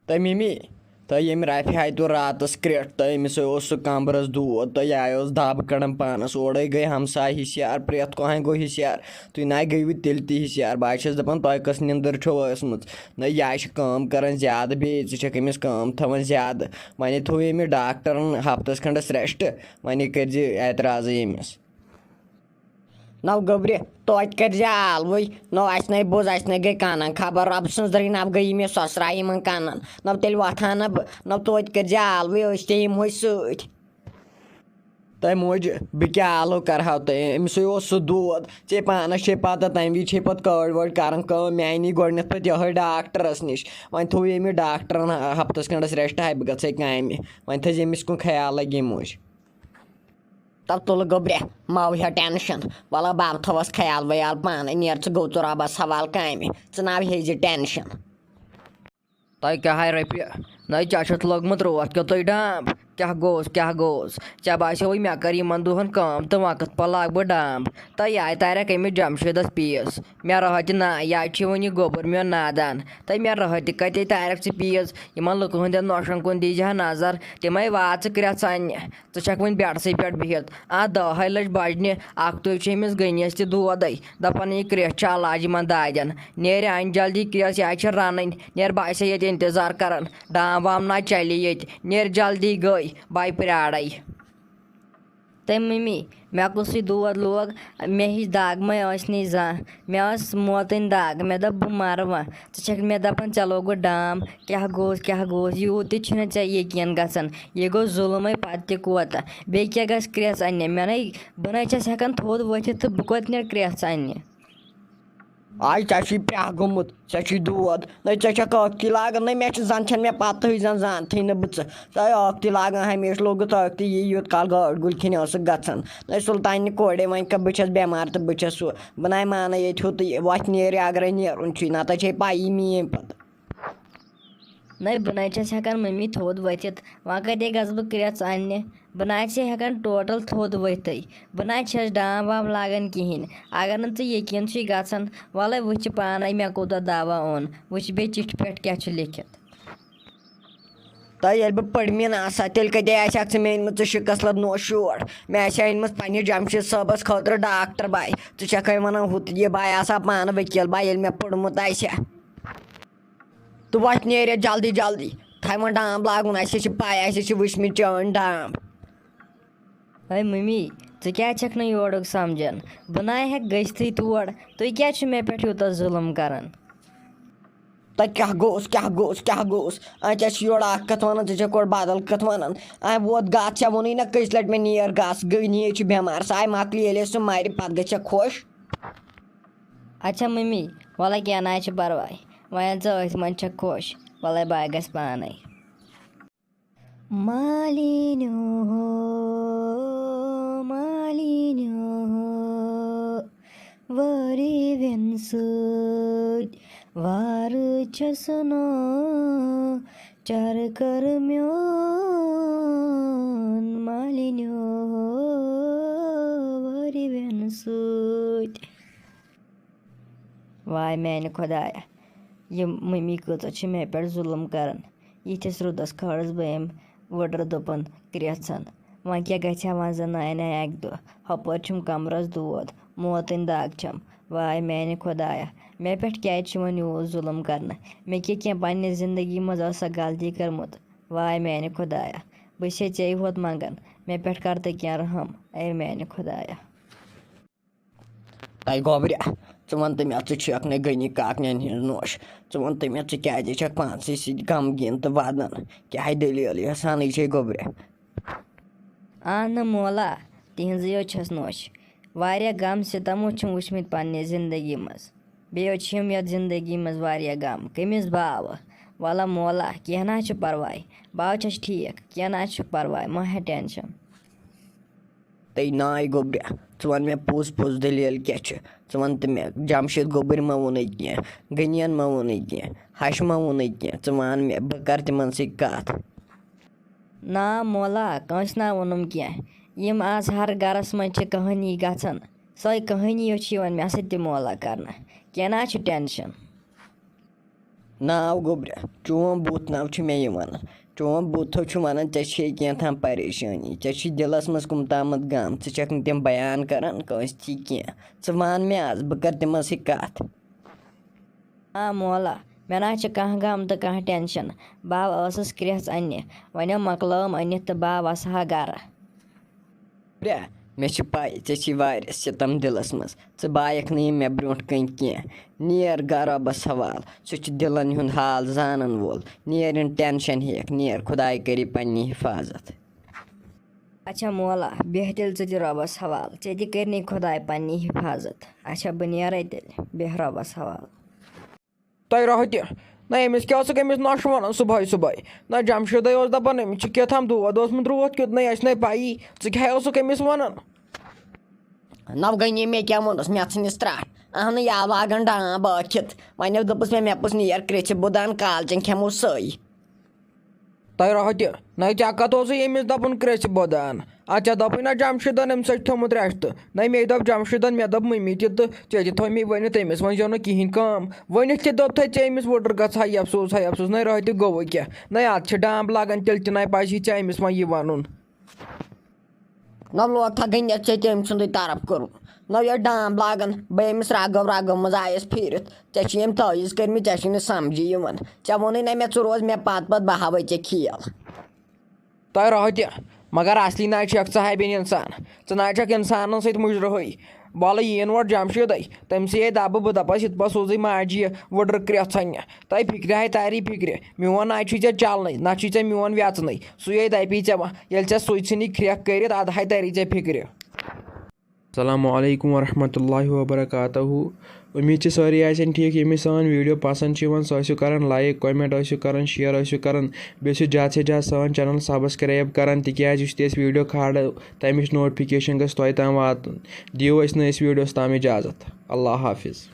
तो मिमी तो यम रफि हाय तो रातस क्रेट तो अमिस सह कमरस दूध तो यह दब कड़न पानस ओड़े गई हमसाय हिस्यार प्रेत कह गो हिस्यार तुम ना गई तेल हिस्यार बह दपान तुह कस निंदर छो वसम न यह कम कर ज्यादा बे अमिस कम थवन ज्यादा वन थो अमिस डॉक्टरन हफ्तस खंडस रेस्ट वन कर एतराज अमिस नव गब्रे तोत कर अलवै नव अस बोज अस गई कानन खबर रब सरी नव गई मे ससराय इन कानन नव तेल वथान ना बह नव तोत कर अलवै ते यमो सत तह मोज बह क्या आलो कर अमिस सह दूध चे पानस छे पता तम वि पे कड़ वड़ कर मे नी गोडन पे यह डॉक्टरस नश वन थो अमिस डॉक्टरन हफ्तस खंडस रेस्ट हाय बह गई काम वन थज अमिस कुन ख्याल लगे मोज तब तुल गोब्रे माव है टेंशन वल बाब थवस ख्याल वयाल पान नेर गो रबस हवाल काम नाव हे टेंशन तह क्या हाय रपि न क्या लोगमुत रोथ क्या तुम डांब क्या गोस चे बासो मे कर इन दुहन कम तो वक्त पल लाग बह डांब तो यह तारक अमिस जमशेदस पीस मे रह ना यह वन गोबर मे नादान तो मे रह कते तारक पीस इन लुक हंद नौशन कुन दीजा नजर तमें वाच क्रेत सन्ने षक वन बेडस पे बिहित आ 10 लच बजने अमिस गनिस तोद दपान यह क्रेत चलाज इन दादन नेर अन जल्दी क्रेस यह रन नेर बस ये इंतजार कर डाम वाम ना चल ये नेर जल्दी गई बाय प्राड़े तम मम्मी मे कुस दूध लोग मे हिच दाग मे जा मे मोतन दाग मे दप बह मर वन षक मे दपान चलो गो डाम क्या गोस यूत ते यकीन गसान यह गो जुल्म पे कोत बे क्या गस क्रेस अन्ने मे न बह न हेकान थोद वथित तो बह कत नेर क्रेस अन्ने आज चे प्रा गोमुत चे दूध न चे लागान न मे जन मे पत जन जानते न बह च लागान हमेशा लोग तख्ती यी यूत काल गाड़ गुल खिन गसान न सुल्तान कोड़े वन बह बेमार तो बह बह ना मान ये हुत वथ नेर अगर नेरुन ना तो पाई मीन पत न बह न हेकान मम्मी थोद वथित वह कते गस बह क्रेस अन्ने बह न हेकान टोटल थोद वथ बह न डाम वाम लागान कहें अगर न यकीन गसान वल वुच पान मे कोत दवा ओन वुच बे चिट्ठ पे क्या लिखित तो ये बह पड़मिन आसा तेल कते मे अनम शिकसलत नो शोर मे अनम पे जमशेद सबस खतर डॉक्टर बाय षक वन हुत यह बाय आसा पान वकील बाय ये मे पड़मुत तो वथ नेर जल्दी जल्दी थव डाम लागुन पाए वुचम चन डाम है मम्मी क्या न योड़क समझान बह ना हेक गई तोड़ तुम क्या मे पे यूत जुल्म करान तो क्या गोस योड़ कत वन ऐ कोड़ बदल कत वन वोत गत वोन ना कस लट मे नेर गस नी बेमार साय मकली सह मर पत ग खुश अच्छा मम्मी वल क्या ना परवाह वन थ मन खुश वल बह गस पान मालिन्यो हो वरिवेन सद वार छसनो चरकर म्योन मालिन्यो हो वरिवेन सद वाय मैंने खुदाया ये मम्मी कत मे पे जुल्म करान यिस रुदस खड़स बह वड्र दोपन क्रेसन वन क्या गया वन जन नाय अक दह हपर कमरस दूध मोतन दाग छम वाय मैंने खुदाया मे पे क्या वन यूत जुल्म कर मे क्या पे जिंदगी मज गलती करमुत वाय मैंने खुदाया बह चे होत मंगन मे पे कर तो क्या रहम ए मैंने खुदाया तय गोब्रे वन तो मे क गनी काकन हज नोश वन तो मे क्या पानस गम गिन तो वदन क्या दलील यह सन छे गोब्रे न मोला तिहज यो छस नोश वारिया गम सितमो वुचमत पन्ने जिंदगी मज बेम ये जिंदगी मज वारिया गम कमिस बाव वल मोला क्या ना परवाह बाव छस ठीक क्या ना परवाह मा हे टेंशन तई नाय गोब्रे वन मे पोज दलील क्या वन तो मे जमशेद गोबर मा वोन क्या गनियन मा वोन क्या हश मा वोन क्या वन मे बह कर तिमन कत ना मोला कंस ना वोनम क्या यम आज हर गरस मज कहानी गसान सो कहानी मे सत्य मोला कर क्या ना टेंशन नाव गोब्रे चोन बुत नाव छ मे वन चोन बुथो छ वन ऐ कैथान परेशानी ऐ दिलस मज कुम तामत गम ऐक तम बयान करान कंस थी कह च वन मे आज बह कर तम कत हाँ मोला मे ना कह गम तो कह टेंशन बाव स क्रेच अन्न वन मकलम अन तो बाव वसा गर ब्रे मे पाई ऐ सितम दिलस मज च बायक नई मे ब्रो कन कह नेर गर रबस हवाल सह दिलन हुंद हाल जानन वोल नेर इन टेंशन हेक नेर खुदाई करी पन्नी हिफाजत अच्छा मोला बेह तेल चे रबस हवाल चे कर खुदाय पन्नी हिफाजत अच्छा बह नेरे तेल बेह रबस हवाल तय रह तह ना अमिस क्या अमिस नश वन सुबह सुबह ना जमशेद दपान अमिस कैथान दोद रोत क्युत ना ना पाई क्या अमिस वन नवगनी मे क्या वोनस मे स त्राट अहन या लागन डाब आखित वन दोपस मे पुस नीर क्रेच बुदान कालचन खेमो सई तय रह तह ना क्या कत अमिस दपन क्रेच बोदान अच्छा दप ना जमशेदन अम थोमुत रेस्ट ना मे दप जमशेदन मे दप मम्मी ते थो मे वन तमिस वो ना कहें कम वन दोप थे अमिस वोटर गस हाई अफसोस ना रह तह गो क्या ना अत डांब लागन तेल ना पासी चे अमिस वो यह वन न लोग था गन तम सुंद तरफ कर न ये डांब लागन बह अमिस रगव मज आयस फिरत ऐ तवीज कर्म ऐ समझी ऐ वोन ना मे रोज मे पत बह हावे ऐ खेल तय रह तह मगर असली ना साहिबिन इंसान ना इंसान सत मुजरही बल यीन वो जमशेद तमस दब बह दपस इत सोज माजी वुडर क्रेचन तय फिक्र हाय तारी फिक्र मोन ना ऐ चलन ना ऐ मोन व्यचन सु दपी ये सी क्रेक कर अद हाय तारी ऐ फिक्र अस्सलामुअलैकुम वरहमतुल्लाहि वबरकातुहू उम्मीद सारी आसन ठीक ये सान वीडियो पसंद सो कर लाइक कमेंट कर शेयर कर बेस ज़्यादा से ज़्यादा सान चैनल सब्सक्राइब कर तिस वीडियो खाड़ो तमिच नोटिफिकेशन गई तुम ताम वात दियो वीडियोस ताम इजाज़त अल्लाह हाफिज़।